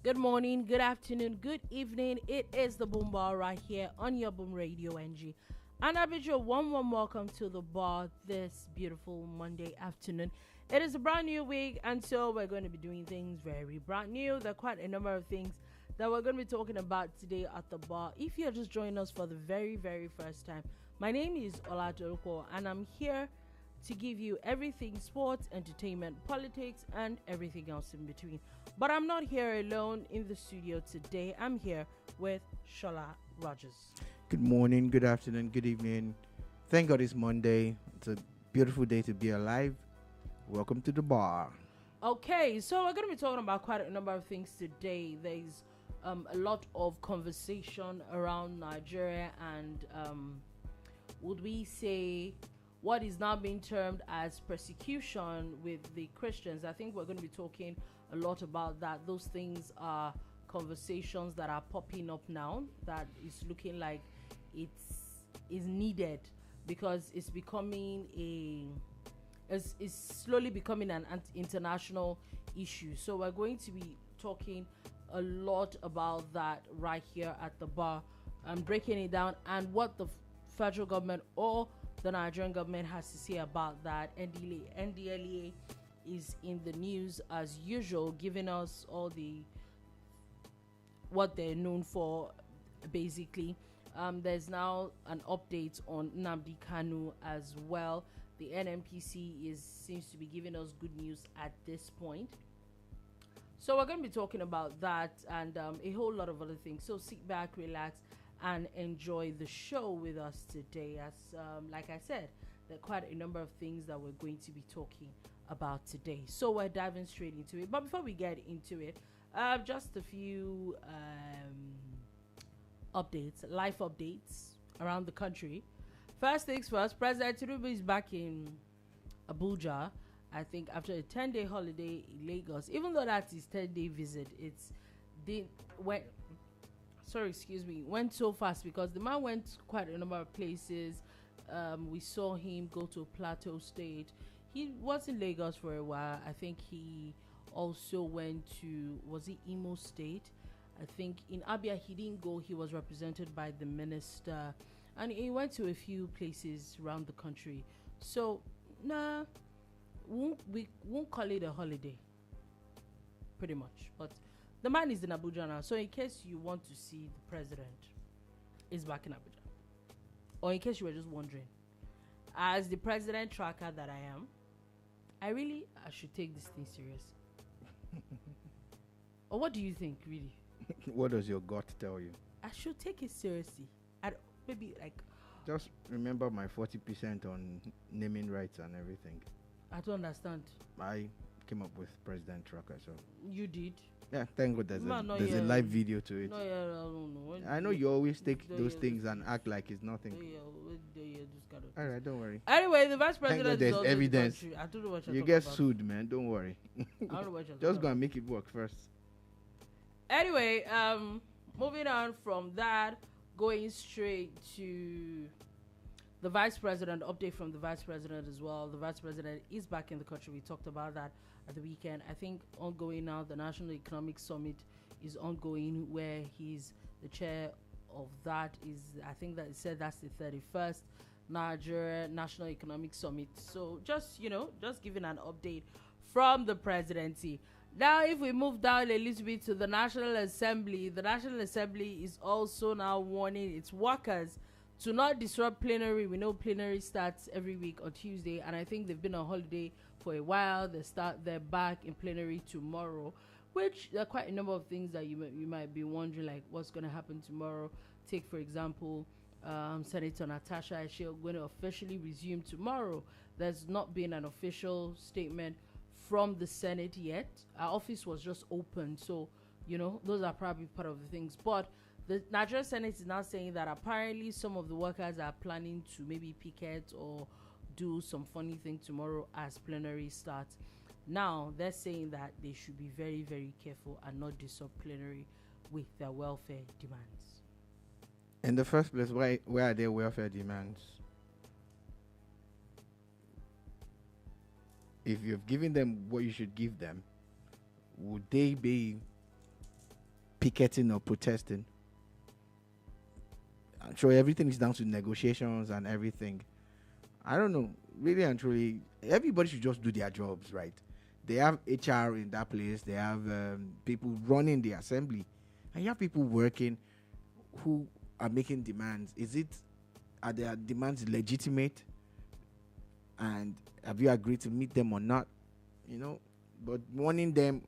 Good morning, good afternoon, good evening. It is the BoomBar right here on your Boom Radio NG. And I bid you a warm welcome to the bar this beautiful Monday afternoon. It is a brand new week, and so we're going to be doing things very brand new. There are quite a number of things that we're going to be talking about today at the bar. If you're just joining us for the very, very first time, my name is Dolupo, and I'm here to give you everything sports, entertainment, politics, and everything else in between. But I'm not here alone in the studio today. I'm here with Shola Rogers. Good morning, good afternoon, good evening. Thank God it's Monday. It's a beautiful day to be alive. Welcome to the bar. Okay, so we're going to be talking about quite a number of things today. There's a lot of conversation around Nigeria and would we say what is now being termed as persecution with the Christians. I think we're going to be talking a lot about that. Those things are conversations that are popping up now that is looking like is needed because it's becoming it's slowly becoming an international issue. So we're going to be talking a lot about that right here at the bar and breaking it down and what the federal government or the Nigerian government has to say about that. NDLEA is in the news as usual, giving us all what they're known for, basically. There's now an update on Nnamdi Kanu as well. The NNPCL seems to be giving us good news at this point. So we're going to be talking about that and a whole lot of other things. So sit back, relax, and enjoy the show with us today. As like I said, there are quite a number of things that we're going to be talking about today. So we're diving straight into it. But before we get into it, just a few life updates around the country. First things first, President Tinubu is back in Abuja, I think after a 10-day holiday in Lagos. Even though that's his 10-day visit, went so fast because the man went quite a number of places. We saw him go to Plateau State. He was in Lagos for a while. I think he also went to, was it Imo State? I think in Abia he didn't go. He was represented by the minister. And he went to a few places around the country. So, we won't call it a holiday. Pretty much. But the man is in Abuja now. So in case you want to see the president, he's back in Abuja. Or in case you were just wondering, as the president tracker that I am, I should take this thing serious. Or what do you think, really? What does your gut tell you? I should take it seriously. Maybe like... Just remember my 40% on naming rights and everything. I don't understand. I came up with President Tracker, so... You did? Yeah, thank God there's a live video to it. No, yeah, I don't know. I know you always take those things and act like it's nothing. Alright, don't worry. Anyway, the vice president is there's evidence. I don't know what you're you talking get about. sued, man. Don't worry. I don't know what you're Just go and make it work first. Anyway, moving on from that, going straight to the vice president, update from the vice president as well. The vice president is back in the country. We talked about that at the weekend. I think ongoing now, the National Economic Summit is ongoing where he's the chair of that. I think that it said that's the 31st Nigeria National Economic Summit. So just giving an update from the presidency. Now, if we move down a little bit to the National Assembly, the National Assembly is also now warning its workers to not disrupt plenary. We know plenary starts every week on Tuesday, and I think they've been on holiday for a while. They're back in plenary tomorrow, which there are quite a number of things that you might be wondering, like what's going to happen tomorrow. Take, for example, Senator Natasha is going to officially resume tomorrow. There's not been an official statement from the Senate yet. Our office was just open, so those are probably part of the things. But the Nigerian Senate is now saying that apparently some of the workers are planning to maybe picket or do some funny thing tomorrow as plenary starts. Now they're saying that they should be very, very careful and not disrupt plenary with their welfare demands. In the first place, why are there welfare demands? If you've given them what you should give them, would they be picketing or protesting. I'm sure everything is down to negotiations and everything. I don't know. Really and truly, everybody should just do their jobs, right? They have HR in that place. They have people running the assembly. And you have people working who are making demands. Are their demands legitimate? And have you agreed to meet them or not? But warning them,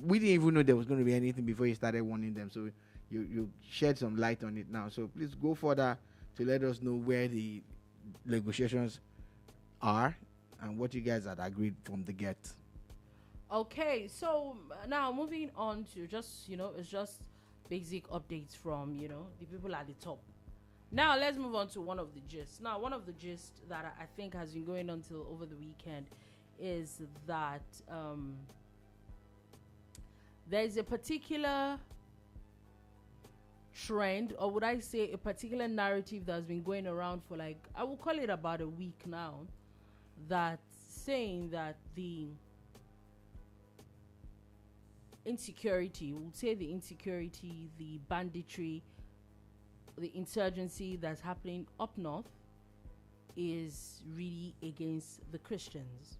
we didn't even know there was going to be anything before you started warning them. So you shed some light on it now. So please go further to let us know where the negotiations are and what you guys had agreed from the get. Okay, so now moving on to it's just basic updates from the people at the top. Now let's move on to one of the gists. Now, one of the gists that I think has been going on till over the weekend is that there is a particular trend, or would I say a particular narrative that's been going around for I will call it about a week now, that's saying that the insecurity, the banditry, the insurgency that's happening up north is really against the Christians.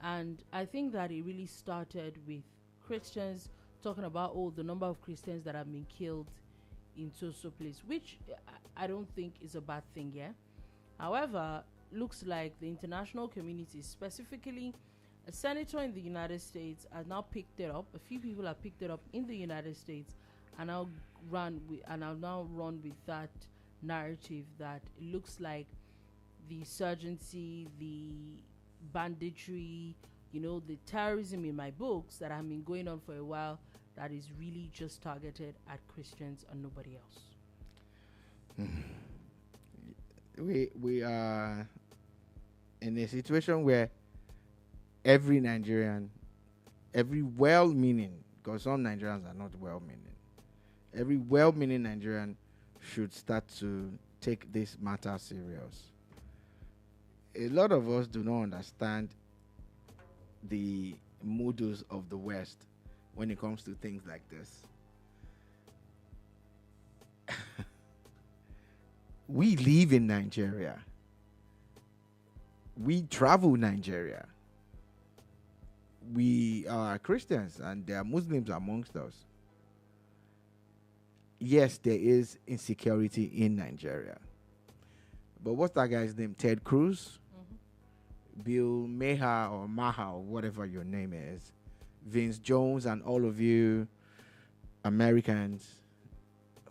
And I think that it really started with Christians talking about the number of Christians that have been killed in so place, which I don't think is a bad thing, yeah. However, looks like the international community, specifically a senator in the United States, has now picked it up. A few people have picked it up in the United States and now run with that narrative that it looks like the insurgency, the banditry, the terrorism in my books that have been going on for a while, that is really just targeted at Christians and nobody else. We are in a situation where every Nigerian, every well-meaning, because some Nigerians are not well-meaning, every well-meaning Nigerian should start to take this matter serious. A lot of us do not understand the modus of the West when it comes to things like this. We live in Nigeria. We travel Nigeria. We are Christians and there are Muslims amongst us. Yes, there is insecurity in Nigeria. But what's that guy's name? Ted Cruz? Bill Maher or Maher, or whatever your name is. Vince Jones and all of you Americans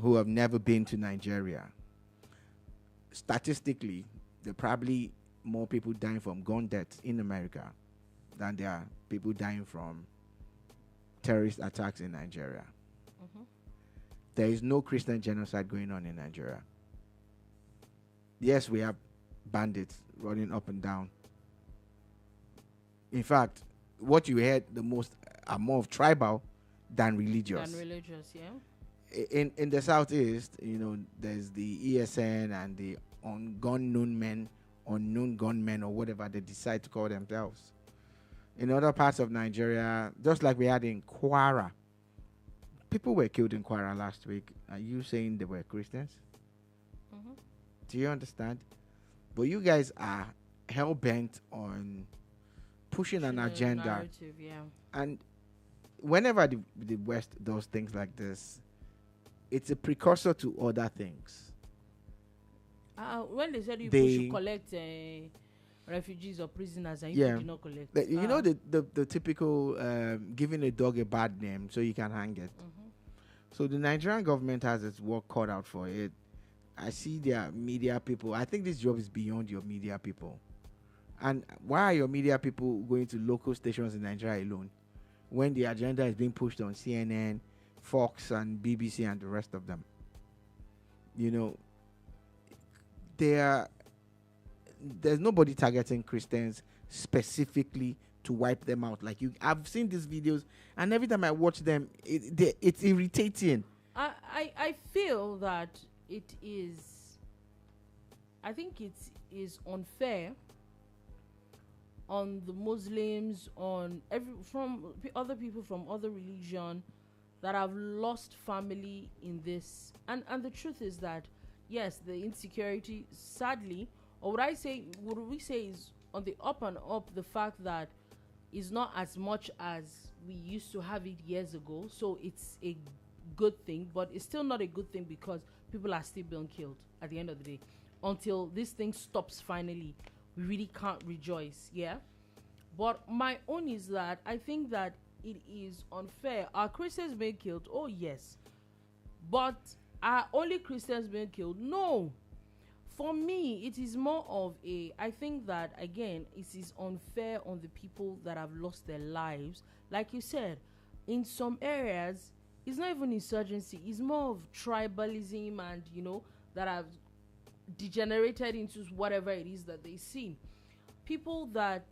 who have never been to Nigeria. Statistically, there are probably more people dying from gun deaths in America than there are people dying from terrorist attacks in Nigeria. There is no Christian genocide going on in Nigeria. Yes, we have bandits running up and down. In fact, what you heard the most are more of tribal than religious. Yeah. In the southeast, there's the ESN and the unknown gunmen, or whatever they decide to call themselves. In other parts of Nigeria, just like we had in Kwara, people were killed in Kwara last week. Are you saying they were Christians? Do you understand? But you guys are hell-bent on pushing an agenda. Narrative, yeah. And whenever the West does things like this, it's a precursor to other things. When they said you should collect refugees or prisoners and you did not collect. The typical giving a dog a bad name so you can hang it. So the Nigerian government has its work cut out for it. I see their media people. I think this job is beyond your media people. And why are your media people going to local stations in Nigeria alone when the agenda is being pushed on CNN, Fox, and BBC and the rest of them? There's nobody targeting Christians specifically to wipe them out. I've seen these videos, and every time I watch them, it's irritating. I feel that it is. I think it is unfair on the Muslims, from other people from other religion, that have lost family in this. And the truth is that, yes, the insecurity, sadly, or would we say is on the up and up, the fact that it's not as much as we used to have it years ago. So it's a good thing, but it's still not a good thing because people are still being killed at the end of the day. Until this thing stops finally, we really can't rejoice, yeah? But my own is that I think that it is unfair. Are Christians being killed? Oh, yes. But are only Christians being killed? No. For me, it is more of I think that, again, it is unfair on the people that have lost their lives. Like you said, in some areas, it's not even insurgency. It's more of tribalism and, that have degenerated into whatever it is that they see. People that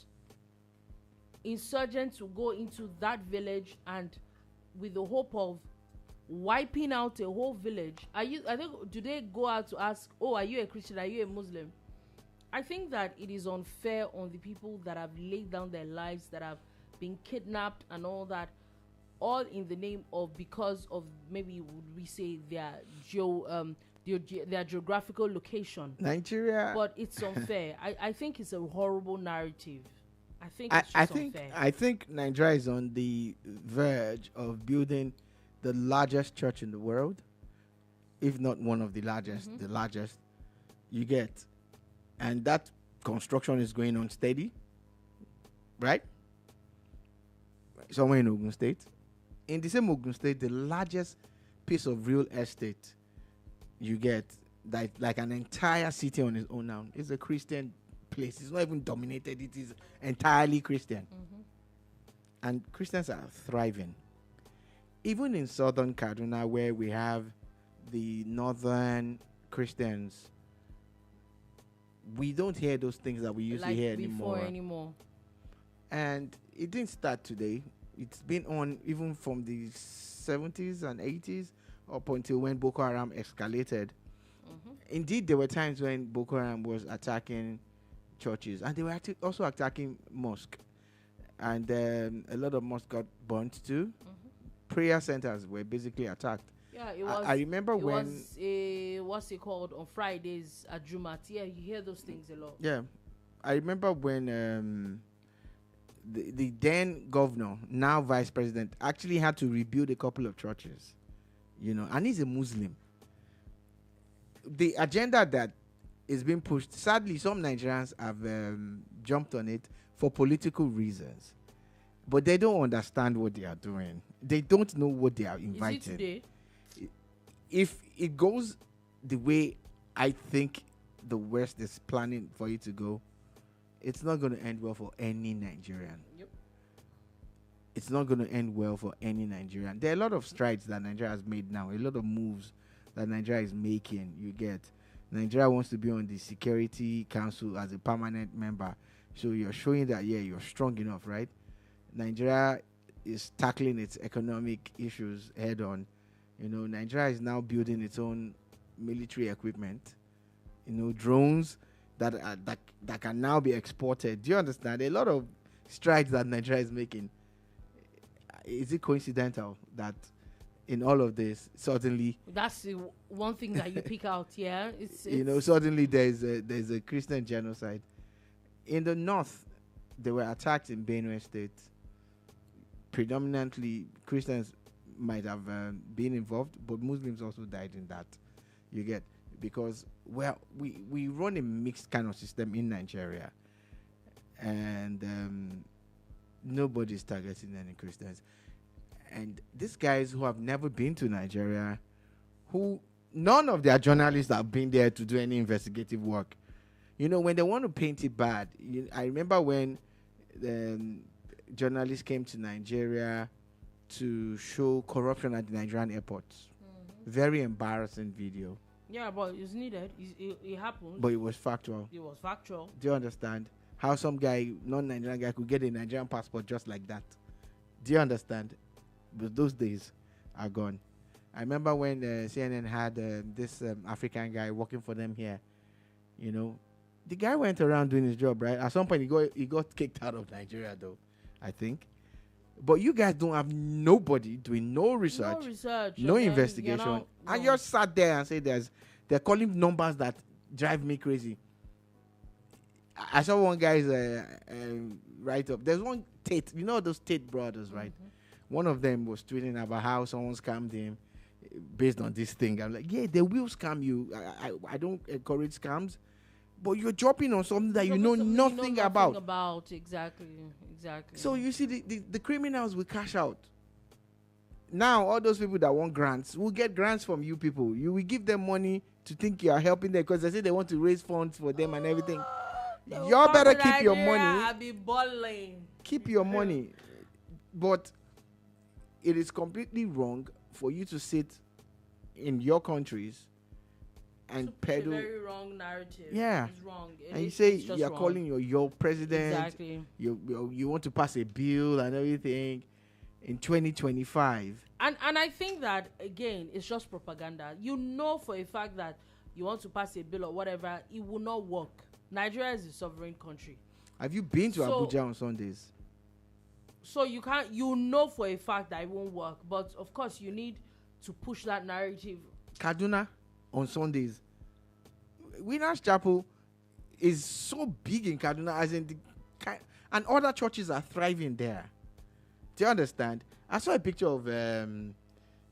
insurgents will go into that village and with the hope of wiping out a whole village. Do they go out to ask, oh, are you a Christian, are you a Muslim? I think that it is unfair on the people that have laid down their lives, that have been kidnapped and all that, all in the name of, because of, maybe would we say, their geographical location. Nigeria. But it's unfair. I think it's a horrible narrative. I think it's just unfair. I think Nigeria is on the verge of building the largest church in the world, if not one of the largest, the largest you get. And that construction is going on steady, right? Somewhere in Ogun State. In the same Ogun State, the largest piece of real estate you get, that like an entire city on its own now, is a Christian place. It's not even dominated. It is entirely Christian. And Christians are thriving. Even in southern Kaduna, where we have the northern Christians, we don't hear those things that we used to hear anymore. And it didn't start today. It's been on even from the 70s and 80s up until when Boko Haram escalated. Indeed, there were times when Boko Haram was attacking churches, and they were also attacking mosques. And a lot of mosques got burnt too. Prayer centers were basically attacked. Yeah, it was. I remember when was what's it called, on Fridays at Jumat. Yeah, you hear those things a lot. Yeah, I remember when the then governor, now vice president, actually had to rebuild a couple of churches, and he's a Muslim. The agenda that is being pushed, sadly, some Nigerians have jumped on it for political reasons, but they don't understand what they are doing. They don't know what they are inviting. Is it today? If it goes the way I think the West is planning for it to go, it's not going to end well for any Nigerian. Yep. It's not going to end well for any Nigerian. There are a lot of strides that Nigeria has made now, a lot of moves that Nigeria is making. You get, Nigeria wants to be on the Security Council as a permanent member. So you're showing that, yeah, you're strong enough, right? Nigeria is tackling its economic issues head on. Nigeria is now building its own military equipment, drones that can now be exported. Do you understand? A lot of strides that Nigeria is making. Is it coincidental that in all of this, suddenly... That's the one thing that you pick out, yeah? It's suddenly there's a Christian genocide. In the north, there were attacks in Benue State. Predominantly, Christians might have been involved, but Muslims also died in that. You get, because we run a mixed kind of system in Nigeria, and nobody's targeting any Christians. And these guys who have never been to Nigeria, who none of their journalists have been there to do any investigative work. When they want to paint it bad, I remember when journalists came to Nigeria to show corruption at the Nigerian airports. Very embarrassing video. Yeah, but it's needed. It happened. But it was factual. It was factual. Do you understand? How some guy, non-Nigerian guy, could get a Nigerian passport just like that. Do you understand? But those days are gone. I remember when CNN had this African guy working for them here. The guy went around doing his job, right? At some point, he got kicked out of Nigeria, though, I think. But you guys don't have nobody doing no research, no and then investigation. I just sat there and said they're calling numbers that drive me crazy. I saw one guy's write up. There's one Tate, you know those Tate brothers, right? One of them was tweeting about how someone scammed him based on this thing. I'm like, yeah, they will scam you. I don't encourage scams, but you're dropping on something that you know nothing about. Exactly. So you see, the criminals will cash out. Now all those people that want grants will get grants from you people. You will give them money to think you are helping them because they say they want to raise funds for them and everything. Y'all better keep your money. I'll be balling. Keep your money. But it is completely wrong for you to sit in your countries and peddle a very wrong narrative. Yeah. It's wrong. And you say you're calling your president. Exactly. You want to pass a bill and everything in 2025. And I think that, again, it's just propaganda. You know for a fact that you want to pass a bill or whatever, it will not work. Nigeria is a sovereign country. Have you been to Abuja on Sundays? So you know for a fact that it won't work. But of course, you need to push that narrative. Kaduna on Sundays. Winners Chapel is so big in Kaduna, as in and other churches are thriving there. Do you understand? I saw a picture of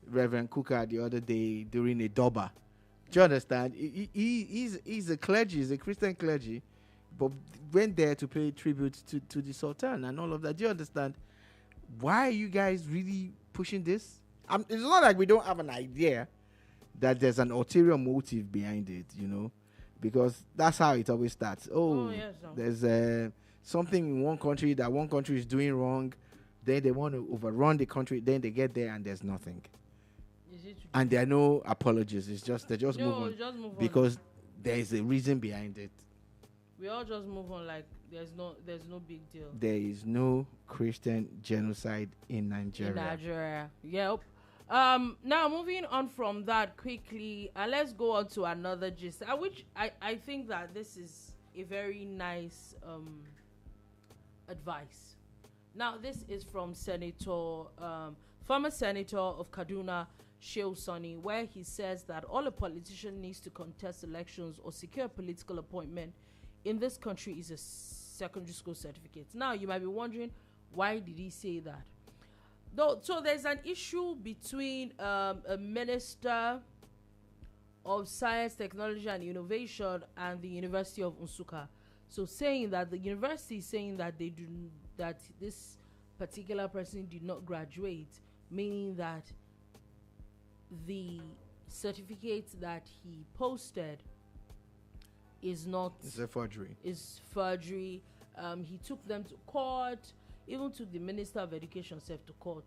Reverend Kuka the other day during a Doba. Do you understand? He's a clergy, he's a Christian clergy, but went there to pay tribute to the Sultan and all of that. Do you understand? Why are you guys really pushing this? It's not like we don't have an idea that there's an ulterior motive behind it, you know, because that's how it always starts. Yes, there's something in one country that one country is doing wrong, then they want to overrun the country, then they get there and there's nothing. And there are no apologies. It's just they just move on because there is a reason behind it. We all just move on like there's no big deal. There is no Christian genocide in Nigeria. Yep. Now moving on from that quickly, let's go on to another gist. Which I think that this is a very nice advice. Now this is from former Senator of Kaduna, Shehu Sani, where he says that all a politician needs to contest elections or secure a political appointment in this country is a secondary school certificate. Now, you might be wondering, why did he say that? So there's an issue between a Minister of Science, Technology and Innovation and the University of Nsukka. So saying that the university is saying that that this particular person did not graduate, meaning that the certificate that he posted is not. It's a forgery. Is forgery. He took them to court, even took the Minister of Education to court.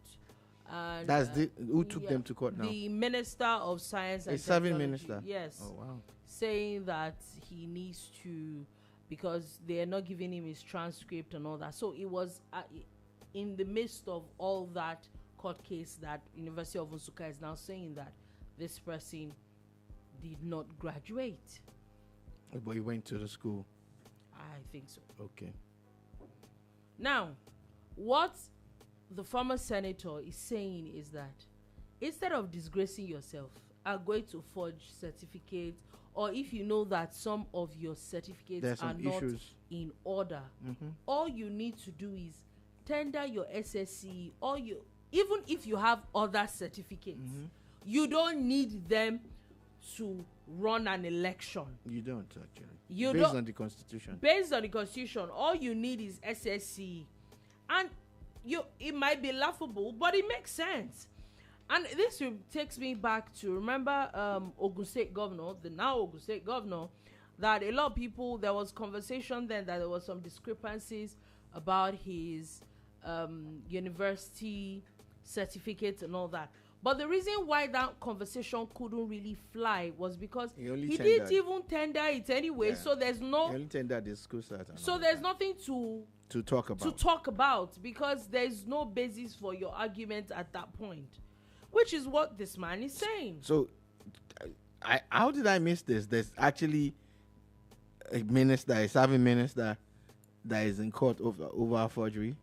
And that's who took them to court now? The Minister of Science and Technology. Serving Minister. Yes. Oh wow. Saying that he needs to, because they are not giving him his transcript and all that. So it was in the midst of all that court case that University of Nsukka is now saying that this person did not graduate. But he went to the school. I think so. Okay. Now, what the former senator is saying is that instead of disgracing yourself, are going to forge certificates, or if you know that some of your certificates are not in order, all you need to do is tender your SSC, or even if you have other certificates, you don't need them to run an election. You don't actually. Based on the constitution. Based on the constitution, all you need is SSC, and it might be laughable, but it makes sense. And this takes me back to remember Ogun State Governor, the now Ogun State Governor, that a lot of people, there was conversation then that there was some discrepancies about his university certificate and all that. But the reason why that conversation couldn't really fly was because he didn't even tender it anyway. Yeah. So there's no. He only tendered the school cert. So there's nothing to talk about. To talk about, because there's no basis for your argument at that point, which is what this man is saying. So, how did I miss this? There's actually a serving minister, that is in court over forgery.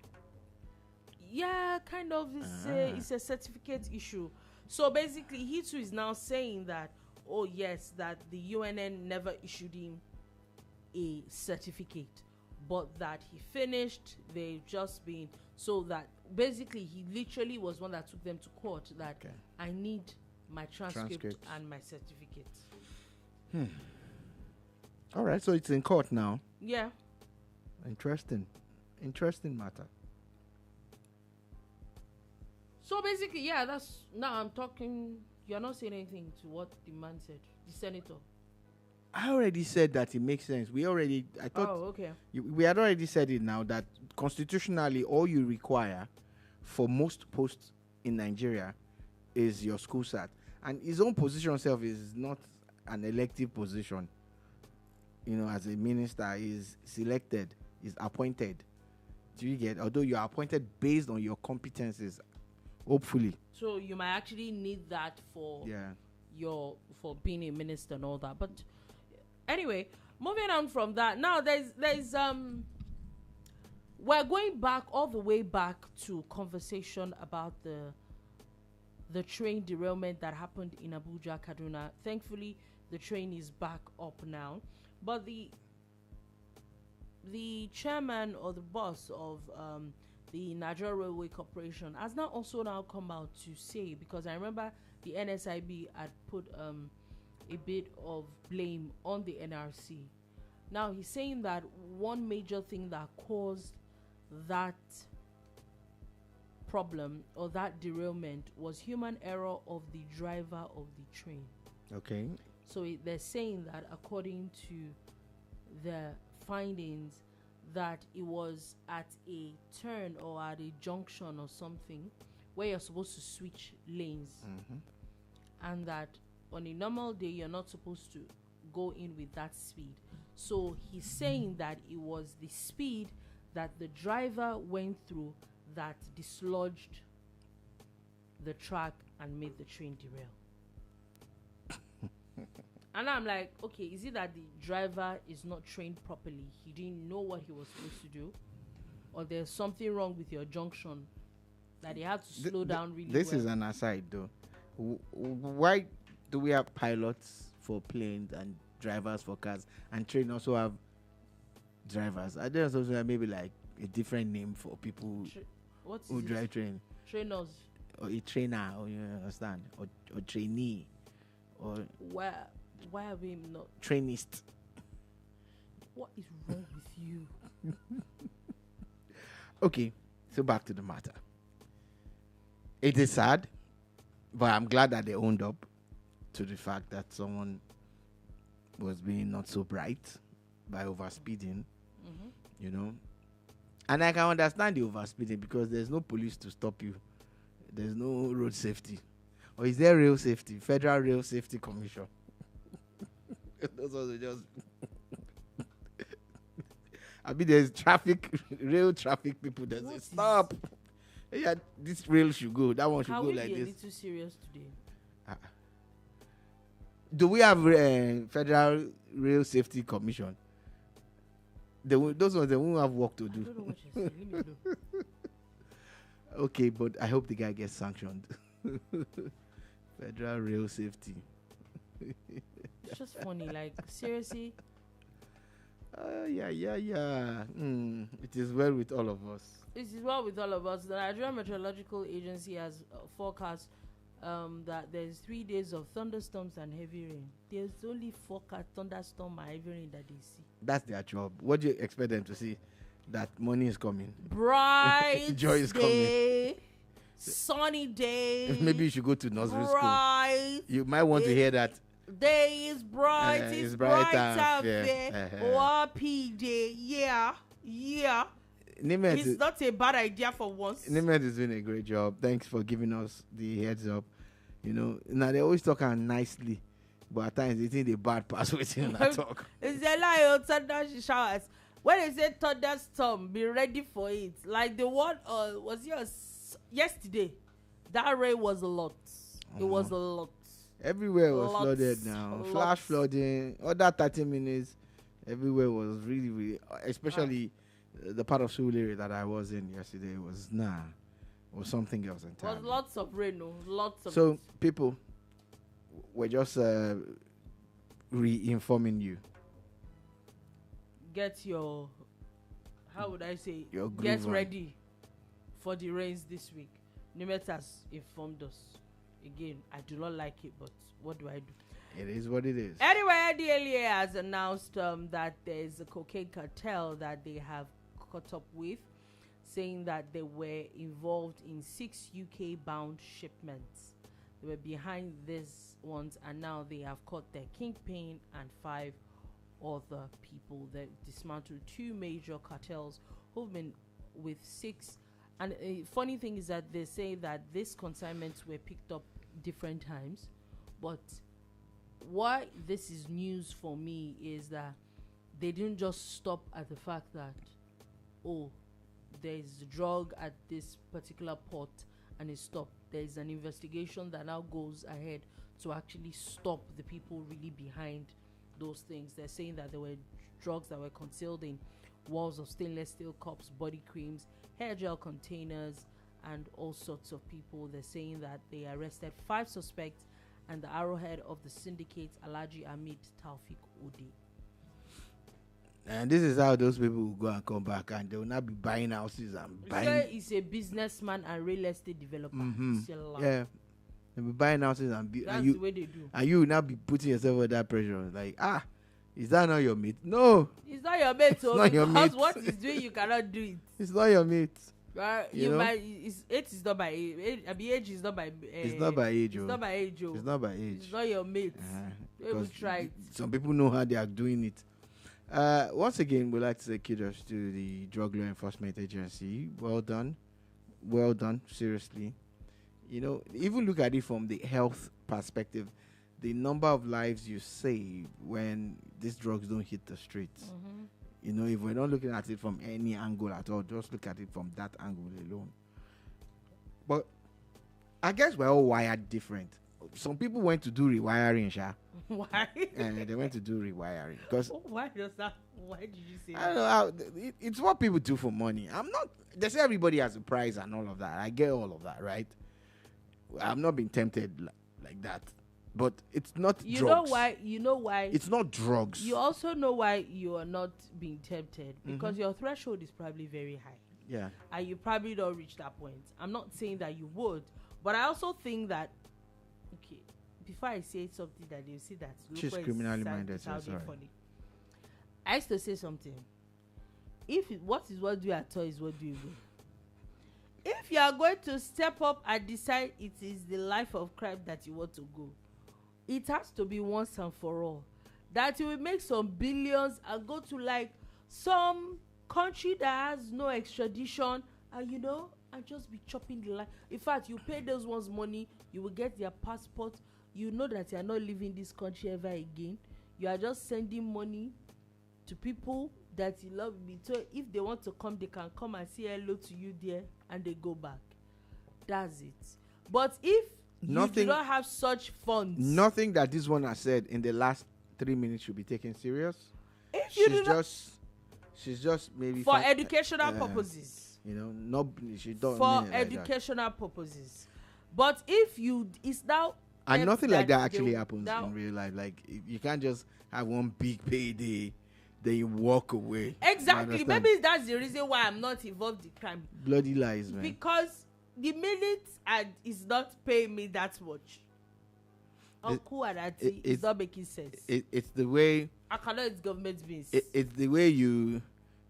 Yeah, kind of. It's a certificate issue. So basically, he too is now saying that, oh yes, that the UNN never issued him a certificate, but that he finished. They've just been, so that basically he literally was one that took them to court that I need my transcript and my certificate. All right, so it's in court now. Yeah. Interesting matter. So basically, yeah, that's, now I'm talking. You're not saying anything to what the man said, the senator. I already said that it makes sense. We had already said it now, that constitutionally all you require for most posts in Nigeria is your school cert. And his own position himself is not an elective position. You know, as a minister, is selected, is appointed. Do you get? Although you are appointed based on your competencies, hopefully. So you might actually need that for for being a minister and all that. But anyway, moving on from that. Now there's we're going back all the way back to conversation about the train derailment that happened in Abuja, Kaduna. Thankfully, the train is back up now. But the chairman or the boss of the Nigerian Railway Corporation has now also come out to say, because I remember the NSIB had put a bit of blame on the NRC. Now he's saying that one major thing that caused that problem or that derailment was human error of the driver of the train. Okay. So they're saying that according to the findings, that it was at a turn or at a junction or something where you're supposed to switch lanes, and that on a normal day you're not supposed to go in with that speed. So he's saying that it was the speed that the driver went through that dislodged the track and made the train derail. And I'm like, okay, is it that the driver is not trained properly? He didn't know what he was supposed to do? Or there's something wrong with your junction that he had to slow down really This is an aside though. Why do we have pilots for planes and drivers for cars, and train also have drivers? I don't also have maybe like a different name for people who drive train. Trainers. Or a trainer, or you understand? Or trainee. Or why are we not trainist? What is wrong with you? Okay, so back to the matter. It is sad, but I'm glad that they owned up to the fact that someone was being not so bright by overspeeding, you know. And I can understand the overspeeding because there's no police to stop you. There's no road safety. Or is there rail safety? Federal Rail Safety Commission. Those are just... I mean, there's rail traffic people that say, stop. Yeah, this rail should go. That one should go like this. How are we a little serious today? Do we have Federal Rail Safety Commission? Those ones, they won't have work to do. I don't know what you're saying. Leave me alone. Okay, but I hope the guy gets sanctioned. Federal Rail Safety. It's just funny, like, seriously. Yeah. It is well with all of us. It is well with all of us. The Nigerian Meteorological Agency has forecast that there's 3 days of thunderstorms and heavy rain. There's only forecast thunderstorm and heavy rain that they see. That's their job. What do you expect them to see? That money is coming. Bright joy is day, coming. Sunny day. Maybe you should go to nursery school. You might want to hear that. Day is bright. It's bright out there. ORP day. Yeah. It's not a bad idea for once. Nimet is doing a great job. Thanks for giving us the heads up. You know, now they always talk nicely, but at times they think the bad pass waiting on talk. It's a lie. Thunder showers. When they say thunderstorm, be ready for it. Like the one was yesterday. That rain was a lot. It was a lot. Everywhere was flooded now. Flash flooding. Other 30 minutes. Everywhere was really, really, especially the part of Surulere that I was in yesterday was or something else entirely. Was lots of rain, no, lots of. So people, we're just re-informing you. Get your, how would I say? Your groove Get on. ready for the rains this week. Nimet has informed us. Again, I do not like it, but what do I do? It is what it is. Anyway, NDLEA has announced that there is a cocaine cartel that they have caught up with, saying that they were involved in 6 UK-bound shipments. They were behind these ones, and now they have caught their kingpin and 5 other people. They dismantled 2 major cartels who've been with 6. And a funny thing is that they say that these consignments were picked up different times, but why this is news for me is that they didn't just stop at the fact that, oh, there's drug at this particular port and it stopped. There's an investigation that now goes ahead to actually stop the people really behind those things. They're saying that there were drugs that were concealed in walls of stainless steel cups, body creams, hair gel containers, and all sorts of people. They're saying that they arrested 5 suspects and the arrowhead of the syndicate, Alhaji Hamid Taufik Ode. And this is how those people will go and come back, and they will not be buying houses and buying. He's a businessman and real estate developer. Yeah, they'll be buying houses and that's the way they do. And you will not be putting yourself under pressure. Like, is that not your mate? No, it's not your mate. It's not your because mate. what he's doing, you cannot do it. It's not your mate. You might. Age is not by age. Age is not by. It's not by age. It's not by age. It's not by age. It's not your mate. Because try it. Some people know how they are doing it. Once again, we'd like to say kudos to the Drug Law Enforcement Agency. Well done. Well done. Seriously. You know, even look at it from the health perspective. The number of lives you save when these drugs don't hit the streets. Mm-hmm. You know, if we're not looking at it from any angle at all, just look at it from that angle alone. But I guess we're all wired different. Some people went to do rewiring, Sha. Why? And they went to do rewiring. Because why does that? Why did you say I don't know how, it's what people do for money. They say everybody has a price and all of that. I get all of that, right? I've not been tempted like that. But it's not drugs. You know why? It's not drugs. You also know why you are not being tempted. Because your threshold is probably very high. Yeah. And you probably don't reach that point. I'm not saying that you would. But I also think that, okay, before I say something that you'll see that she's criminally minded, so sorry. Funny. I used to say something. What is what do you at all is what do you do. If you are going to step up and decide it is the life of crime that you want to go, it has to be once and for all. That you will make some billions and go to like some country that has no extradition and and just be chopping the life. In fact, you pay those ones money, you will get their passport. You know that you are not leaving this country ever again. You are just sending money to people that you love. So if they want to come, they can come and say hello to you there and they go back. That's it. But if you do not have such funds, nothing that this one has said in the last 3 minutes should be taken serious. If you she's just maybe for educational purposes. She don't for mean it educational purposes. But if it's now. And nothing like that actually happens in real life. Like, you can't just have one big payday, then you walk away. Exactly. Maybe that's the reason why I'm not involved in crime. Bloody lies, man. Because the minute is not paying me that much. Uncle Adati is not making sense. It's the way. I cannot it's government means. It's the way you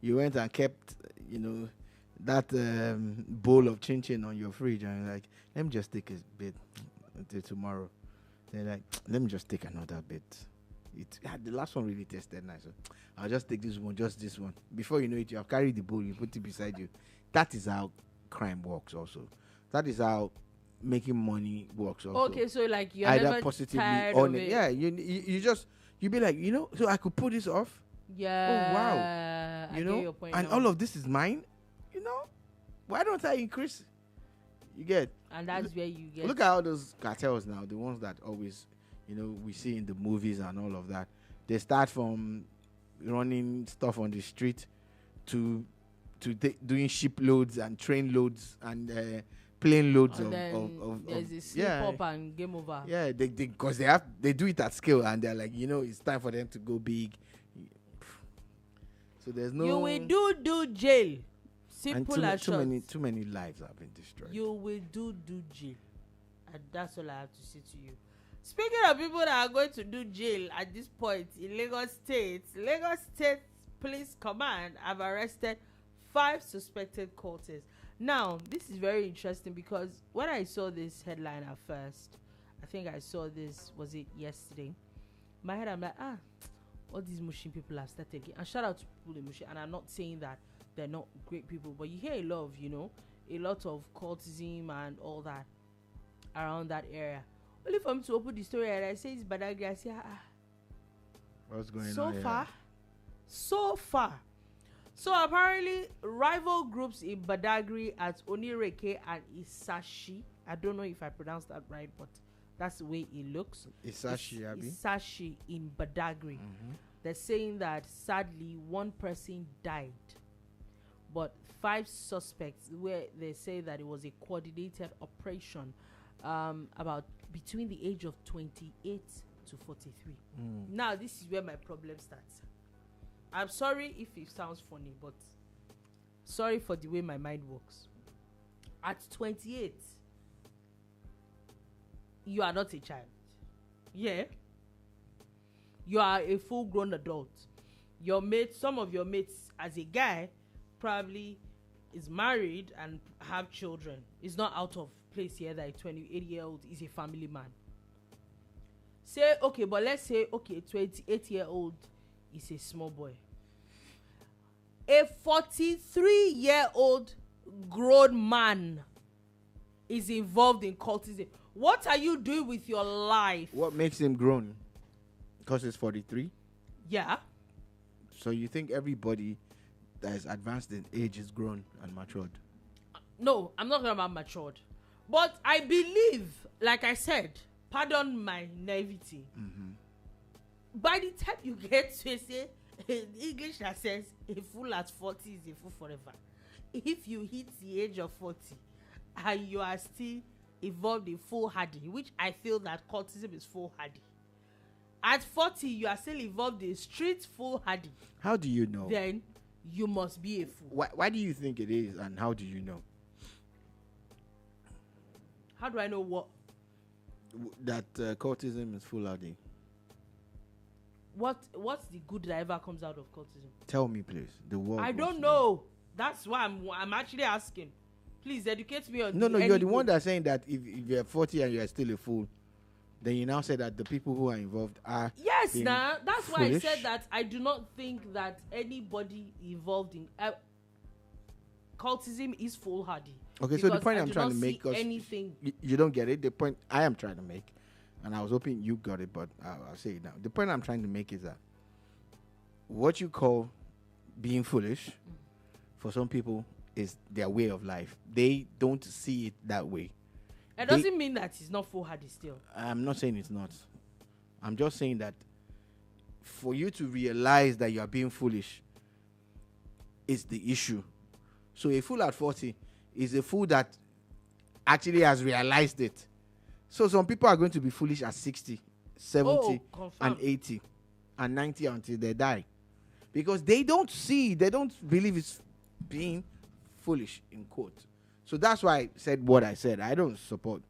went and kept, that bowl of chin-chin on your fridge, and you're like, let me just take a bit until tomorrow. They're like, let me just take another bit. The last one really tasted nice. So I'll just take this one, just this one. Before you know it, you have carried the bowl, you put it beside you. That is how crime works also. That is how making money works also. Okay, so like you're either never positively tired or of it. Yeah, you be like, so I could put this off. Yeah. Oh wow. I get your point and now. all of this is mine. Why don't I increase? You get. And that's where you get. Look at all those cartels now, the ones that always, we see in the movies and all of that. They start from running stuff on the street to doing ship loads and train loads and plane loads And of there's a slip up and game over. Yeah, because they do it at scale, and they're like, it's time for them to go big. So there's no. You will do jail. Simple as short. Too many lives have been destroyed. You will do jail, and that's all I have to say to you. Speaking of people that are going to do jail at this point in Lagos State Police Command have arrested 5 suspected cultists. Now, this is very interesting because when I saw this headline at first, I think I saw this, was it yesterday? My head, I'm like, all these Mushin people have started again. And shout out to people in Mushin. And I'm not saying that they're not great people, but you hear a lot of, a lot of cultism and all that around that area. Only for me to open the story and I say it's Badagry, I say, what's going on So far. So apparently, rival groups in Badagry at Onireke and Isashi. I don't know if I pronounced that right, but that's the way it looks. Isashi in Badagry. Mm-hmm. They're saying that sadly, one person died, but 5 suspects, where they say that it was a coordinated operation, about between the age of 28 to 43. Now, this is where my problem starts. I'm sorry if it sounds funny, but sorry for the way my mind works. At 28, you are not a child. Yeah. You are a full-grown adult. Your mates, some of your mates as a guy, probably is married and have children. It's not out of place here that a 28-year-old is a family man. But let's say, 28-year-old is a small boy. A 43-year-old grown man is involved in cultism. What are you doing with your life? What makes him grown? Because he's 43? Yeah. So you think everybody that is advanced in age is grown and matured? No, I'm not talking about matured. But I believe, like I said, pardon my naivety. Mm-hmm. By the time you get to say in English that says a fool at 40 is a fool forever. If you hit the age of 40 and you are still involved in foolhardy, which I feel that cultism is foolhardy. At 40, you are still involved in street foolhardy. How do you know? Then you must be a fool. Why do you think it is, and how do you know? How do I know what? That cultism is foolhardy. What's the good that ever comes out of cultism? Tell me, please. The word. I don't know. That's why I'm actually asking. Please educate me on. No, you're the one that's saying that if you're 40 and you're still a fool, then you now say that the people who are involved are. Yes, that's why I said that I do not think that anybody involved in cultism is foolhardy. Okay, so the point I'm trying to make, anything you don't get it. The point I am trying to make, and I was hoping you got it, but I'll say it now. The point I'm trying to make is that what you call being foolish, for some people, is their way of life. They don't see it that way. It doesn't mean that it's not foolhardy still. I'm not saying it's not. I'm just saying that for you to realize that you are being foolish is the issue. So a fool at 40 is a fool that actually has realized it. So some people are going to be foolish at 60, 70, and 80, and 90 until they die. Because they don't believe it's being foolish, in quote. So that's why I said what I said. I don't support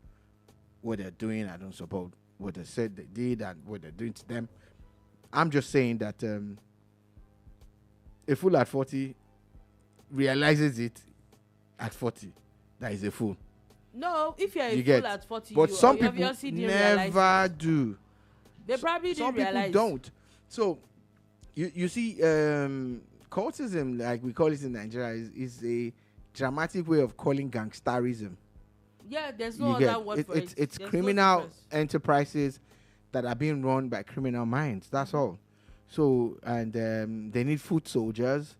what they're doing. I don't support what they said they did and what they're doing to them. I'm just saying that a fool at 40 realizes it at 40 that is a fool. No, if you're a fool at 40, but some people never do. They probably didn't realize. Some people don't. So you see, cultism, like we call it in Nigeria, is a dramatic way of calling gangsterism. Yeah, there's no other word for it. It's criminal enterprises that are being run by criminal minds. That's all. So, and they need foot soldiers.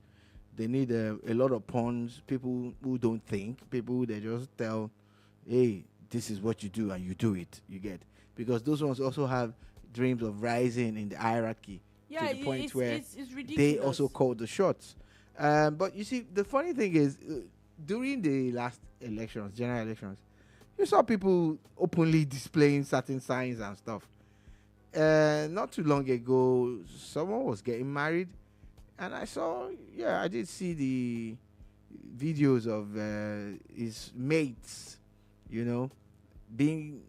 They need a lot of pawns, people who don't think, people who they just tell, hey, this is what you do, and you do it. You get. Because those ones also have dreams of rising in the hierarchy to the point where it's ridiculous. they also call the shots. But you see, the funny thing is, during the last elections, general elections, you saw people openly displaying certain signs and stuff. Not too long ago, someone was getting married, and I did see the videos of his mates, being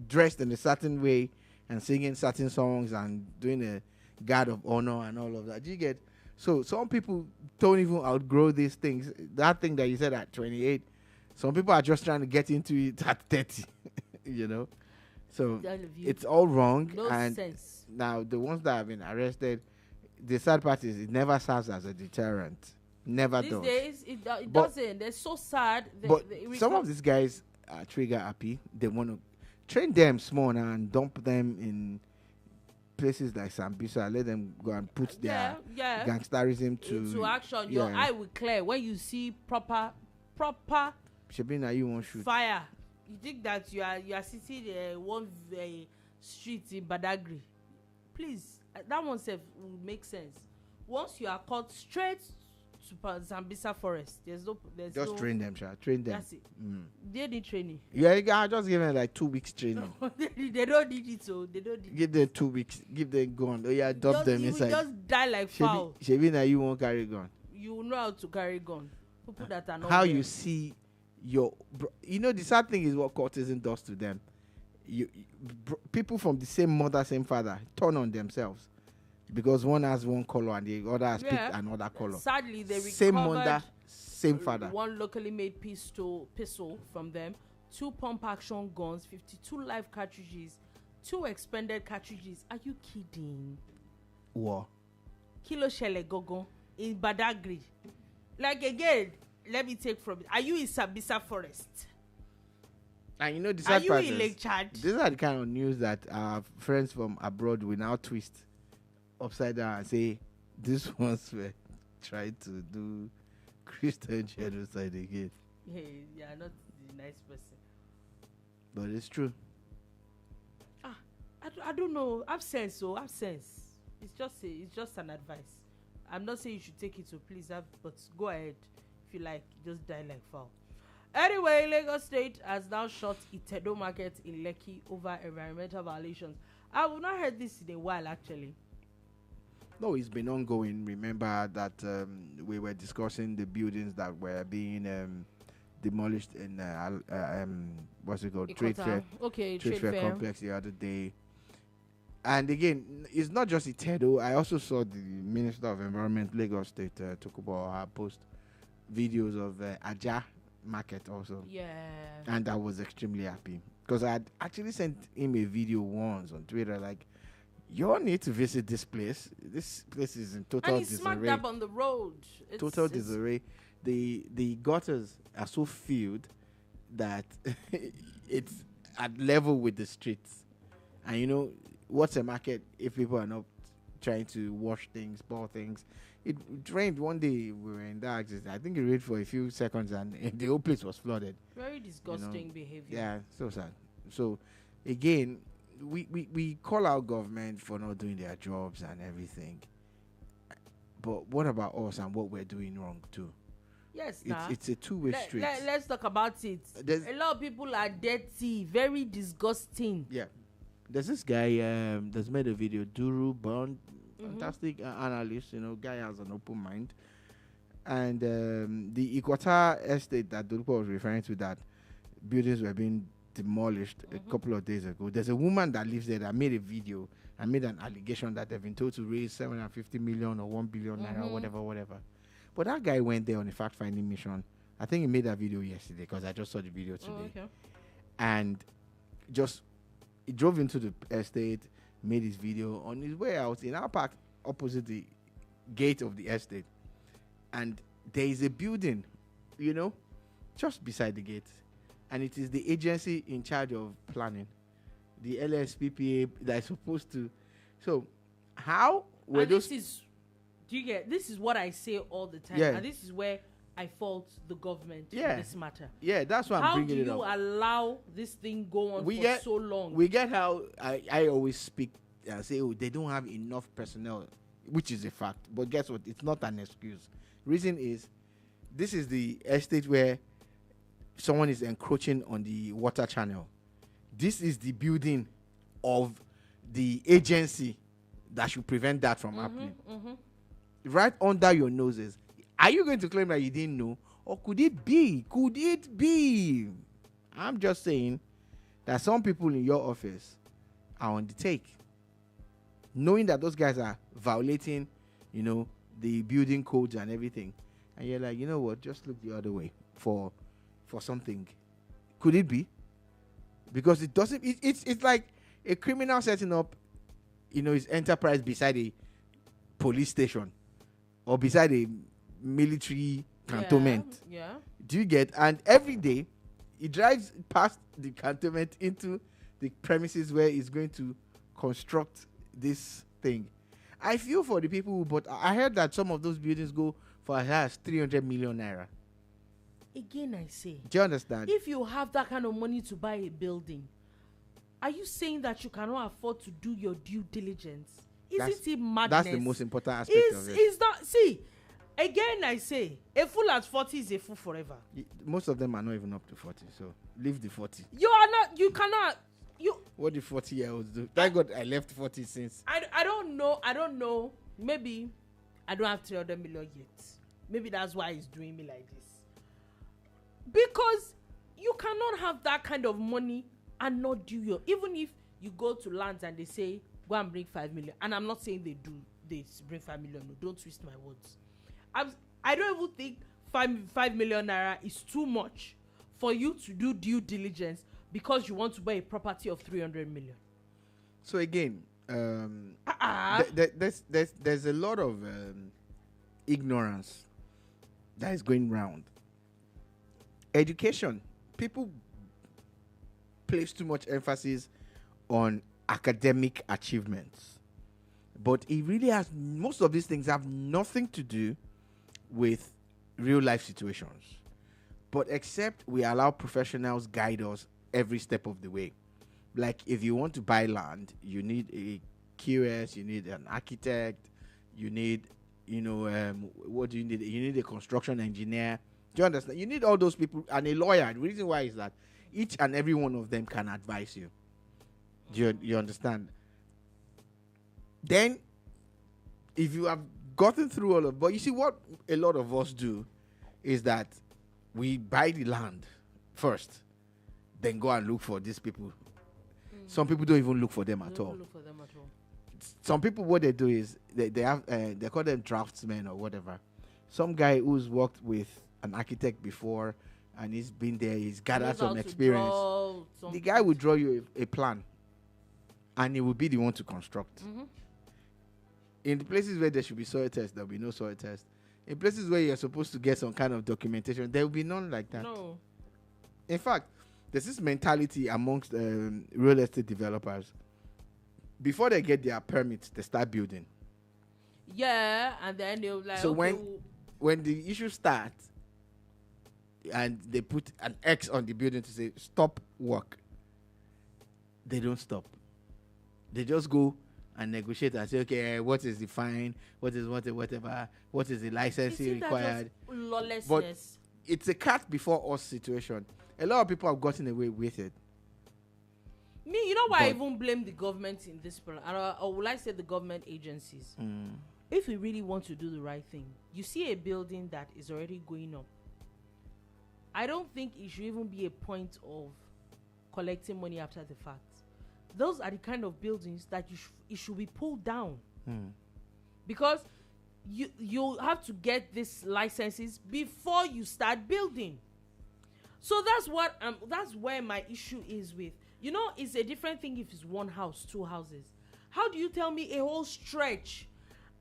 dressed in a certain way and singing certain songs and doing a guard of honor and all of that. Do you get? So some people don't even outgrow these things. That thing that you said at 28, some people are just trying to get into it at 30, So it's all wrong. No and sense. Now the ones that have been arrested, the sad part is it never serves as a deterrent. Never These does. days, it doesn't. They're so sad. But some of these guys are trigger happy. They want to train them small now and dump them in places like Sambisa. Let them go and put their gangsterism into action. Your eye will clear when you see proper Shabina, you won't shoot fire. You think that you are sitting one street in Badagry. Please, that one self will make sense. Once you are caught straight to Zambisa Forest, there's just train them, Sha. Train them. That's it. They need training. Yeah, just give them like 2 weeks training. They don't need it, so they don't need Give them 2 weeks. Give them gun. Oh yeah, dump them inside. Just die like fowl. Shabina, you won't carry gun. You know how to carry gun. People that are not how there. you see the sad thing is what courtesan does to them. People from the same mother, same father turn on themselves because one has one color and the other has picked another color. Sadly, they recovered same mother, same father. One locally made pistol from them, 2 pump action guns, 52 live cartridges, 2 expended cartridges. Are you kidding? What? Kilo Shele Gogon in Badagry. Like again, let me take from it. Are you in Sambisa Forest? And the sad part are you in Lake Chad? These are the kind of news that our friends from abroad will now twist upside down and say these ones were trying to do Christian genocide again. Hey, you are not the nice person. But it's true. I don't know. Have sense. It's just an advice. I'm not saying you should take it, so please but go ahead. If you like, just die like fowl. Anyway, Lagos State has now shut Itedo Market in Lekki over environmental violations. I have not heard this in a while, actually. No, it's been ongoing. Remember that we were discussing the buildings that were being demolished in what's it called? Trade Fair. Okay, Trade Fair complex the other day. And again, it's not just Itedo. I also saw the Minister of Environment, Lagos State, Tokubo, post videos of Aja Market also. Yeah. And I was extremely happy because I had actually sent him a video once on Twitter like, you all need to visit this place. This place is in total disarray. And it's smacked up on the road. Total disarray. The gutters are so filled that it's at level with the streets. And what's a market if people are not trying to wash things, pour things? It rained one day. We were in that accident. I think it rained for a few seconds and the whole place was flooded. Very disgusting behavior. Yeah, so sad. So again, we call out government for not doing their jobs and everything. But what about us and what we're doing wrong too? Yes, it's a two-way street. Let's talk about it. A lot of people are dirty, very disgusting. Yeah. There's this guy that's made a video, Duru Bond, fantastic analyst, guy has an open mind. And the Equator estate that Dolupo was referring to, that buildings were being demolished a couple of days ago. There's a woman that lives there that made a video and made an allegation that they've been told to raise 750 million or 1 billion naira, whatever. But that guy went there on a fact-finding mission. I think he made that video yesterday because I just saw the video today. Oh, okay. And he drove into the estate, made his video. On his way out, in our park opposite the gate of the estate, and there is a building, just beside the gate. And it is the agency in charge of planning, the LSPPA, that is supposed to. So, how were and those? This is what I say all the time. Yeah. And this is where I fault the government in this matter. Yeah, that's why I'm bringing it up. How do you allow this thing go on so long? We get how I always speak and say, they don't have enough personnel, which is a fact. But guess what? It's not an excuse. Reason is, this is the estate where someone is encroaching on the water channel. This is the building of the agency that should prevent that from happening. Right under your noses. Are you going to claim that you didn't know? Or could it be? Could it be? I'm just saying that some people in your office are on the take, knowing that those guys are violating, the building codes and everything. And you're like, you know what? Just look the other way for something. Could it be? Because it doesn't. It's like a criminal setting up, his enterprise beside a police station or beside a military cantonment. Yeah. Do you get? And every day, he drives past the cantonment into the premises where he's going to construct this thing. I feel for the people who bought. I heard that some of those buildings go for as high as 300 million naira. Again, I say. Do you understand? If you have that kind of money to buy a building, are you saying that you cannot afford to do your due diligence? Isn't it madness? That's the most important aspect of it. It's not. See, again, I say, a fool at 40 is a fool forever. Most of them are not even up to 40, so leave the 40. You are not. You cannot. What do 40-year-olds do? Thank God I left 40 since. I don't know. Maybe I don't have 300 million yet. Maybe that's why he's doing me like this. Because you cannot have that kind of money and not do your. Even if you go to lands and they say go and bring 5 million, and I'm not saying they bring 5 million. No, don't twist my words. I don't even think 5 million naira is too much for you to do due diligence because you want to buy a property of 300 million. So again, there's a lot of ignorance that is going round. Education, people place too much emphasis on academic achievements, but it really has. Most of these things have nothing to do with real life situations, but except we allow professionals guide us every step of the way. Like if you want to buy land, you need a QS, you need an architect, you need, what do you need? You need a construction engineer. Do you understand? You need all those people and a lawyer. The reason why is that each and every one of them can advise you. Do you understand? Then, if you have gotten through all of, but you see what a lot of us do is that we buy the land first, then go and look for these people. Some people don't even look for them at all. Some people, what they do is they have they call them draftsmen or whatever. Some guy who's worked with an architect before and he's been there, he's gathered some experience. The guy will draw you a plan and he will be the one to construct. In the places where there should be soil tests, there will be no soil test. In places where you're supposed to get some kind of documentation, there will be none like that. No. In fact, there's this mentality amongst real estate developers. Before they get their permits, they start building. Yeah, and then they'll like. So when the issue starts, and they put an X on the building to say stop work, they don't stop. They just go and negotiate and say, okay, what is the fine? What is the licensing required? Lawlessness. But it's a cat before us situation. A lot of people have gotten away with it. Me, you know why I even blame the government in this problem? Or would I say the government agencies? If we really want to do the right thing, you see a building that is already going up. I don't think it should even be a point of collecting money after the fact. Those are the kind of buildings that it should be pulled down. Because you have to get these licenses before you start building. So that's where my issue is with. It's a different thing if it's one house, two houses. How do you tell me a whole stretch?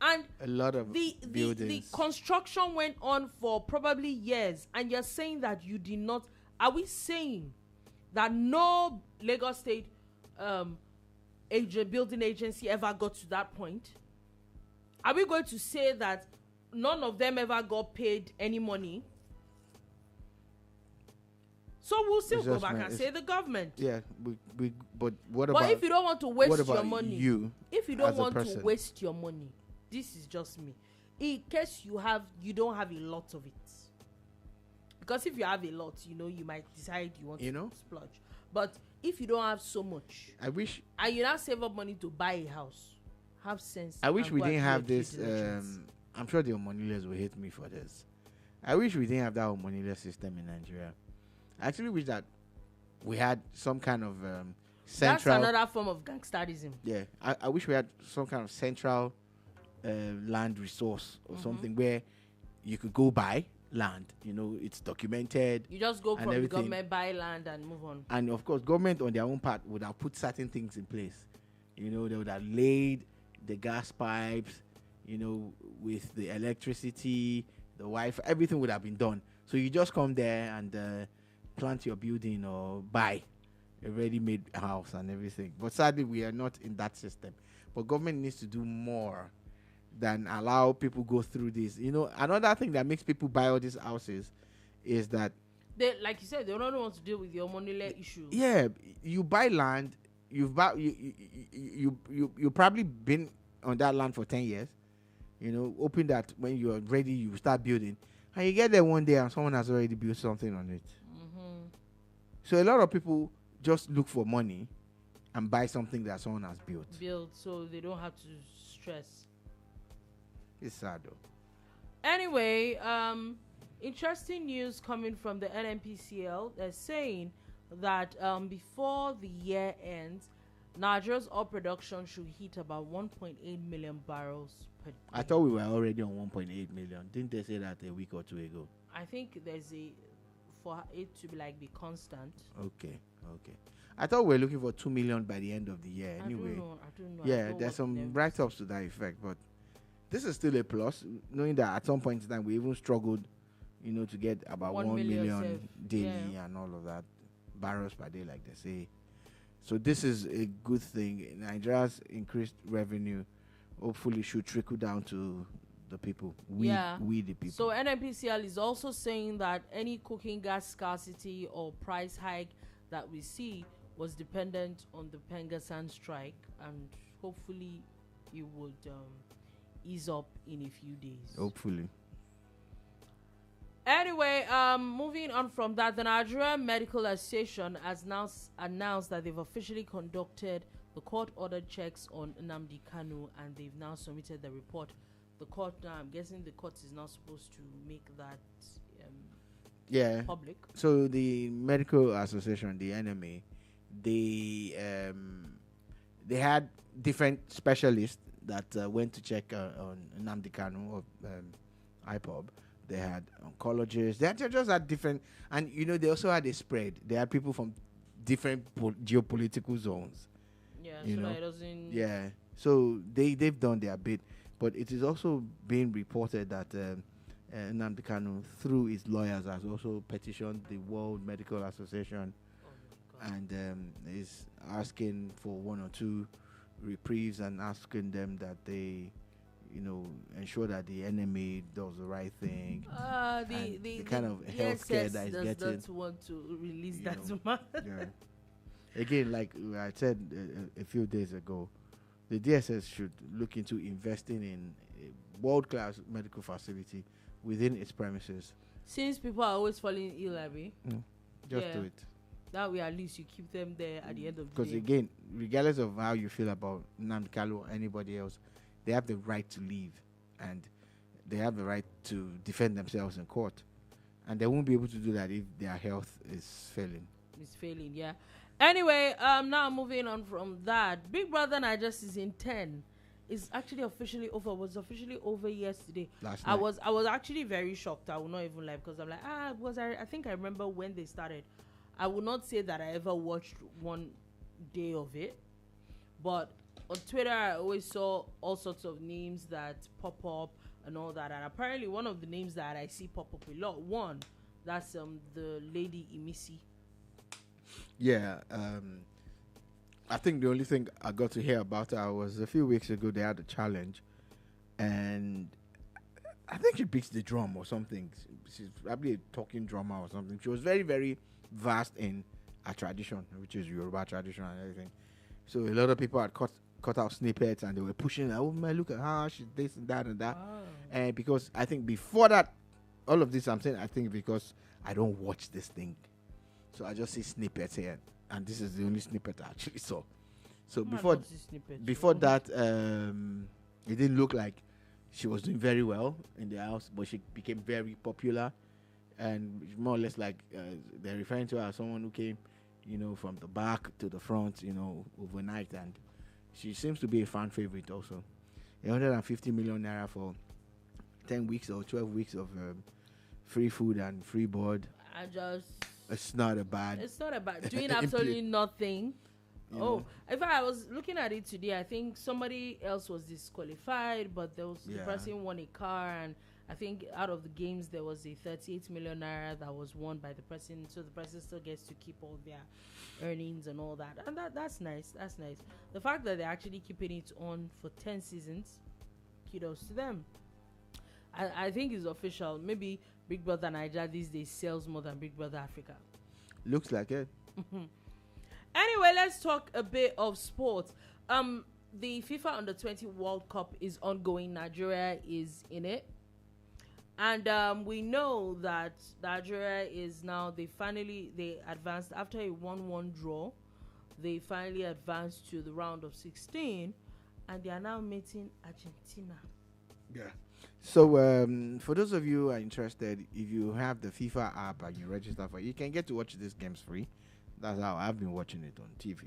And a lot of buildings. The construction went on for probably years, and you're saying that you did not. Are we saying that no Lagos State building agency ever got to that point? Are we going to say that none of them ever got paid any money? So we'll still go back and say the government. Yeah, but what about? But if you don't want to waste your money, if you don't want to waste your money, this is just me. In case you don't have a lot of it, Because if you have a lot, you might decide you want You to know? splurge. But if you don't have so much, I wish and you now save up money to buy a house, have sense. I wish and we go and didn't do your have due this. diligence. I'm sure the Omoniles will hate me for this. I wish we didn't have that Omonile system in Nigeria. I actually wish that we had some kind of central. That's another form of gangsterism. Yeah, I wish we had some kind of central land resource or something where you could go buy land. It's documented. You just go and from the everything. government, buy land, and move on. And of course, government on their own part would have put certain things in place. They would have laid the gas pipes, with the electricity, the Wi-Fi, everything would have been done. So you just come there and plant your building or buy a ready-made house and everything. But sadly, we are not in that system. But government needs to do more than allow people go through this. Another thing that makes people buy all these houses is that They, like you said, they don't want to deal with your money issue. yeah, you buy land, you probably been on that land for 10 years, hoping that when you're ready, you start building. And you get there one day and someone has already built something on it. So a lot of people just look for money and buy something that someone has built. So they don't have to stress. It's sad though. Anyway, interesting news coming from the NNPCL. They're saying that before the year ends, Nigeria's oil production should hit about 1.8 million barrels per day. I thought we were already on 1.8 million. Didn't they say that a week or two ago? I think there's for it to be constant. Okay. I thought we were looking for 2 million by the end of the year. Anyway, I don't know. yeah, there's some write-ups to that effect, but this is still a plus, knowing that at some point in time we even struggled, to get about 1 million daily and all of that barrels per day, like they say. So this is a good thing. Nigeria's increased revenue hopefully should trickle down to the people. We the people. So NNPCL is also saying that any cooking gas scarcity or price hike that we see was dependent on the Pengasan strike, and hopefully it would ease up in a few days. Hopefully. Anyway, moving on from that, the Nigerian Medical Association has now announced that they've officially conducted the court-ordered checks on Nnamdi Kanu, and they've now submitted the report. The court now, I'm guessing the court is now supposed to make that public. So the Medical Association, the NMA, they had different specialists that went to check on Nnamdi Kanu of IPOB. They had oncologists. They just had different, and they also had a spread. They had people from different geopolitical zones. Yeah, so that it doesn't. Yeah, so they've done their bit, but it is also being reported that Nnamdi Kanu, through his lawyers, has also petitioned the World Medical Association, and is asking for one or two reprieves and asking them that they ensure that the NMA does the right thing. The kind of healthcare that is getting. Does not want to release that to man. Yeah. Again, like I said a few days ago, the DSS should look into investing in a world-class medical facility within its premises. Since people are always falling ill, just do it. That way, at least you keep them there at the end of the day. Because again, regardless of how you feel about Nnamdi Kanu or anybody else, they have the right to leave, and they have the right to defend themselves in court, and they won't be able to do that if their health is failing. It's failing, yeah. Anyway, now moving on from that, Big Brother Niger season 10 is actually officially over. Was officially over yesterday. Last night. I was actually very shocked. I will not even lie, because I'm like, I think I remember when they started. I will not say that I ever watched one day of it, but on Twitter I always saw all sorts of names that pop up and all that, and apparently one of the names that I see pop up a lot, that's the lady Imisi. Yeah, I think the only thing I got to hear about her was a few weeks ago they had a challenge, and I think she beats the drum or something. She's probably a talking drummer or something. She was very, very vast in her tradition, which is Yoruba tradition and everything. So a lot of people had cut out snippets and they were pushing her. Oh man, look at her, she's this and that and that. And because I think before that all of this I'm saying, I think, because I don't watch this thing. So I just see snippets here. And this is the only snippet I actually saw. So before that, it didn't look like she was doing very well in the house, but she became very popular. And more or less like they're referring to her as someone who came, from the back to the front, overnight. And she seems to be a fan favorite also. 150 million naira for 10 weeks or 12 weeks of free food and free board. It's not a bad. Doing absolutely nothing. In fact, I was looking at it today. I think somebody else was disqualified, but the person won a car, and I think out of the games there was a 38 million naira that was won by the person. So the person still gets to keep all their earnings and all that, and that's nice. That's nice. The fact that they're actually keeping it on for 10 seasons, kudos to them. I think it's official. Maybe Big Brother Nigeria these days sells more than Big Brother Africa. Looks like it. Anyway, let's talk a bit of sports. The FIFA Under-20 World Cup is ongoing. Nigeria is in it. And we know that Nigeria is now, they advanced after a 1-1 draw. They finally advanced to the round of 16. And they are now meeting Argentina. Yeah. So, for those of you who are interested, if you have the FIFA app and you register for it, you can get to watch these games free. That's how I've been watching it on TV.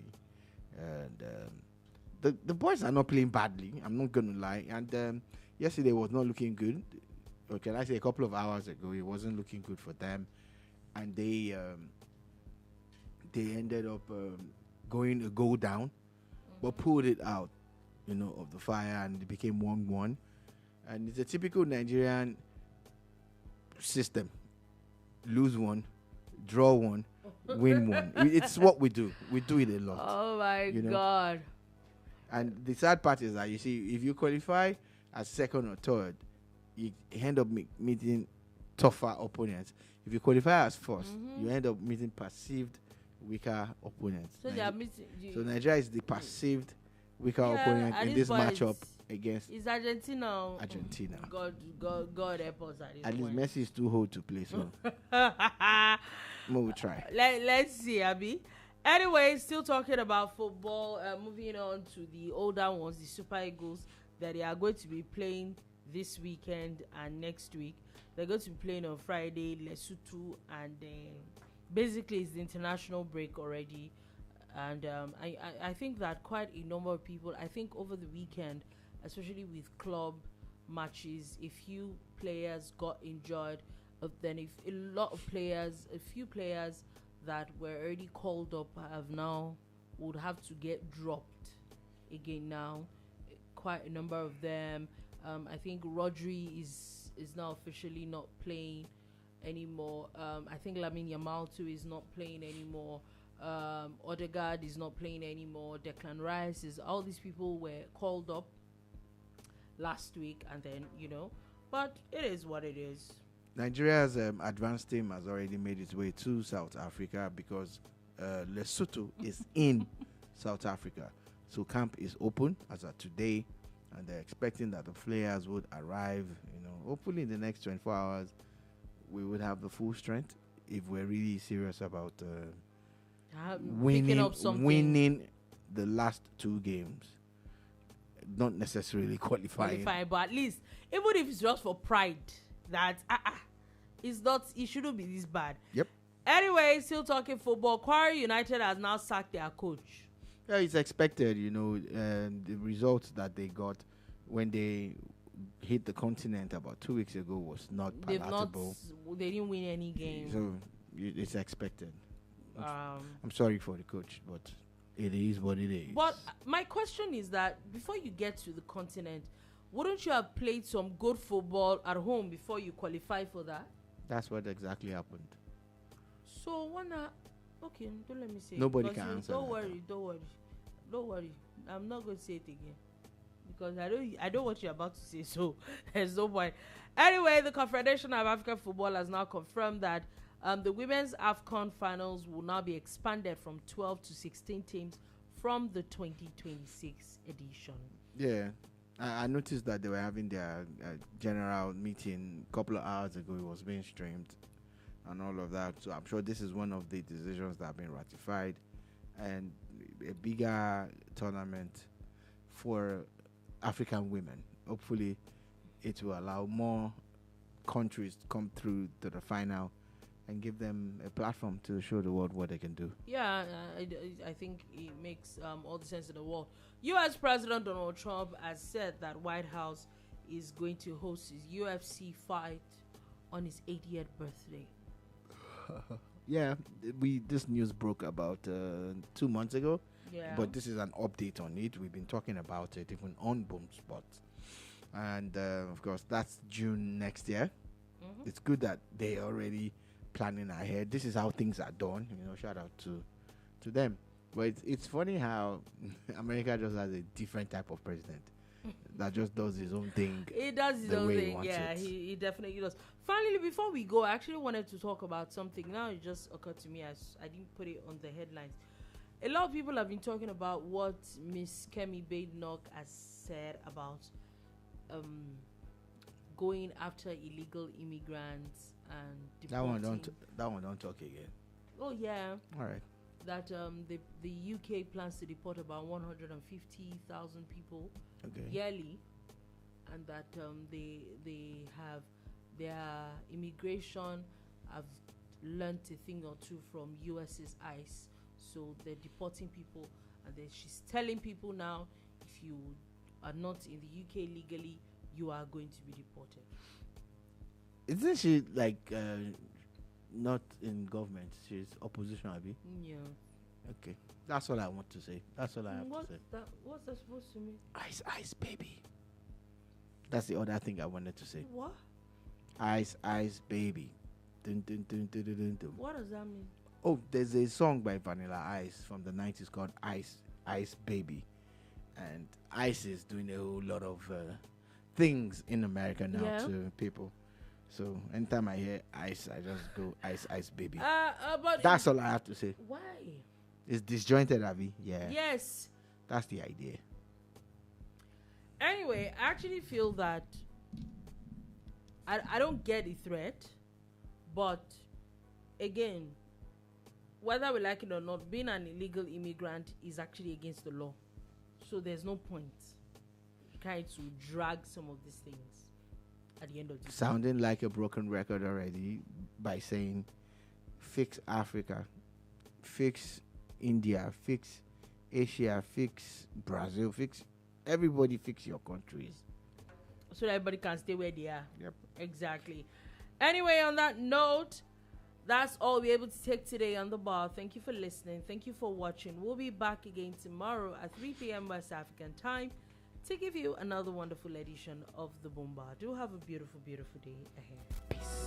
And the boys are not playing badly. I'm not going to lie. And yesterday was not looking good. Or can I say a couple of hours ago, it wasn't looking good for them. And they ended up going a goal down, but pulled it out, of the fire, and it became 1-1. And it's a typical Nigerian system. Lose one, draw one, win one. It's what we do. We do it a lot. Oh, my God. And the sad part is that, you see, if you qualify as second or third, you end up meeting tougher opponents. If you qualify as first, you end up meeting perceived weaker opponents. So, so Nigeria is the perceived weaker opponent in this matchup against Argentina. God help us at this point. At least Messi is too old to play, so we'll try. Let's see, Abby. Anyway, still talking about football. Moving on to the older ones, the Super Eagles, that they are going to be playing this weekend and next week. They're going to be playing on Friday, Lesotho, and basically it's the international break already. And I think that quite a number of people, I think over the weekend, especially with club matches, a few players got injured. Then if a few players that were already called up would have to get dropped again now. Quite a number of them. I think Rodri is now officially not playing anymore. I think Lamine Yamal too is not playing anymore. Odegaard is not playing anymore. Declan Rice all these people were called up last week, and then but it is what it is. Nigeria's advanced team has already made its way to South Africa because Lesotho is in South Africa. So camp is open as of today, and they're expecting that the players would arrive. Hopefully in the next 24 hours, we would have the full strength if we're really serious about winning the last two games. Not necessarily qualifying, but at least, even if it's just for pride, that it shouldn't be this bad. Yep. Anyway, still talking football. Kwara United has now sacked their coach. Yeah, it's expected. The results that they got when they hit the continent about 2 weeks ago was not palatable. They didn't win any game. So it's expected. I'm sorry for the coach, but it is what it is. But my question is that before you get to the continent, wouldn't you have played some good football at home before you qualify for that? That's what exactly happened. So okay, don't let me say nobody can answer. Don't worry. I'm not going to say it again because I know what you're about to say. So there's no point. Anyway, the Confederation of African Football has now confirmed that the women's AFCON finals will now be expanded from 12 to 16 teams from the 2026 edition. Yeah. I noticed that they were having their general meeting a couple of hours ago. It was being streamed and all of that. So I'm sure this is one of the decisions that have been ratified, and a bigger tournament for African women. Hopefully, it will allow more countries to come through to the final and give them a platform to show the world what they can do. Yeah, I think it makes all the sense in the world. U.S. President Donald Trump has said that White House is going to host his UFC fight on his 80th birthday. Yeah, this news broke about 2 months ago. Yeah. But this is an update on it. We've been talking about it even on BoomSpot. And of course, that's June next year. Mm-hmm. It's good that they're already planning ahead. This is how things are done. Shout out to them. But it's funny how America just has a different type of president that just does his own thing. He does his own thing. Yeah, he definitely does. Finally, before we go, I actually wanted to talk about something. Now it just occurred to me as I didn't put it on the headlines. A lot of people have been talking about what Miss Kemi Badenoch has said about going after illegal immigrants and deporting. That one don't talk again. Oh yeah. All right. That the UK plans to deport about 150,000 people yearly, and that they have their immigration have learned a thing or two from US's ICE. So they're deporting people, and then she's telling people now, if you are not in the UK legally, you are going to be deported. Isn't she like not in government? She's opposition, Abi? Yeah. Okay. That's all I want to say. That's all I have to say. What's that supposed to mean? Ice, baby. That's the other thing I wanted to say. What? Ice, baby. Dun, dun, dun, dun, dun, dun, dun. What does that mean? Oh, there's a song by Vanilla Ice from the 90s called Ice Baby. And Ice is doing a whole lot of things in America now to people. So anytime I hear Ice, I just go Ice Baby. But that's all I have to say. Why? It's disjointed, Abby. Yeah. Yes. That's the idea. Anyway, I actually feel that I don't get the threat, but again, whether we like it or not, being an illegal immigrant is actually against the law. So there's no point trying to drag some of these things at the end of the day. Sounding like a broken record already by saying fix Africa, fix India, fix Asia, fix Brazil, fix everybody, fix your countries. So that everybody can stay where they are. Yep. Exactly. Anyway, on that note, that's all we're able to take today on the bar. Thank you for listening. Thank you for watching. We'll be back again tomorrow at 3 p.m. West African time to give you another wonderful edition of the BoomBar. Do have a beautiful, beautiful day ahead. Peace.